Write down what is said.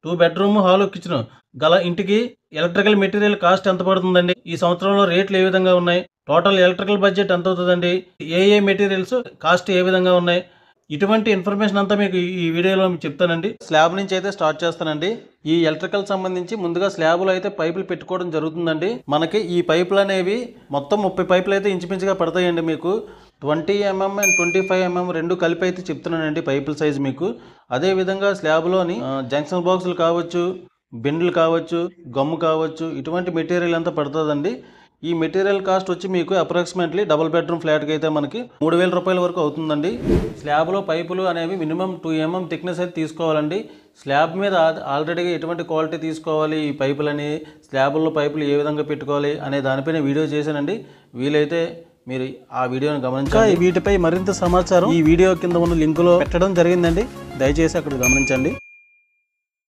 2 bedroom, hall, kitchen గల ఇంటికి electrical material cost ఎంత పడుతుందండి? ఈ సంవత్సరంలో రేట్లు ఏ విధంగా ఉన్నాయి? టోటల్ ఎలక్ట్రికల్ బడ్జెట్ ఎంతవుతదండి? ఏ మెటీరియల్స్ కాస్ట్ ఏ విధంగా ఉన్నాయి? ఇటువంటి ఇన్ఫర్మేషన్ అంతా మీకు ఈ వీడియోలో చెప్తానండి. స్లాబ్ నుంచి అయితే స్టార్ట్ చేస్తానండి. ఈ ఎలక్ట్రికల్ సంబంధించి ముందుగా స్లాబ్‌లో అయితే పైపులు పెట్టుకోవడం జరుగుతుందండి. మనకి ఈ పైపులనేవి మొత్తం 30 పైపులు అయితే ఇంచుమించుగా పడతాయండి మీకు. 20 ఎంఎం అండ్ 25 ఎంఎం 2 కలిపి అయితే చెప్తున్నానండి పైపుల సైజ్ మీకు. అదేవిధంగా స్లాబ్‌లోని జంక్షన్ బాక్సులు కావచ్చు, బెండ్లు కావచ్చు, గమ్ము కావచ్చు, ఇటువంటి మెటీరియల్ అంతా పడుతుందండి. ఈ మెటీరియల్ కాస్ట్ వచ్చి మీకు అప్రాక్సిమేట్లీ డబుల్ బెడ్రూమ్ ఫ్లాట్కి అయితే మనకి 3000 రూపాయల వరకు అవుతుందండి. స్లాబ్లో పైపులు అనేవి మినిమం 2 ఎంఎం థిక్నెస్ అయితే తీసుకోవాలండి. స్లాబ్ మీద ఆల్రెడీగా ఎటువంటి క్వాలిటీ తీసుకోవాలి, ఈ పైపులని స్లాబ్లో పైపులు ఏ విధంగా పెట్టుకోవాలి అనే దానిపైన వీడియో చేశానండి. వీలైతే మీరు ఆ వీడియోని గమనించాలి. వీటిపై మరింత సమాచారం ఈ వీడియో కింద ఉన్న లింకులో పెట్టడం జరిగిందండి. దయచేసి అక్కడ గమనించండి.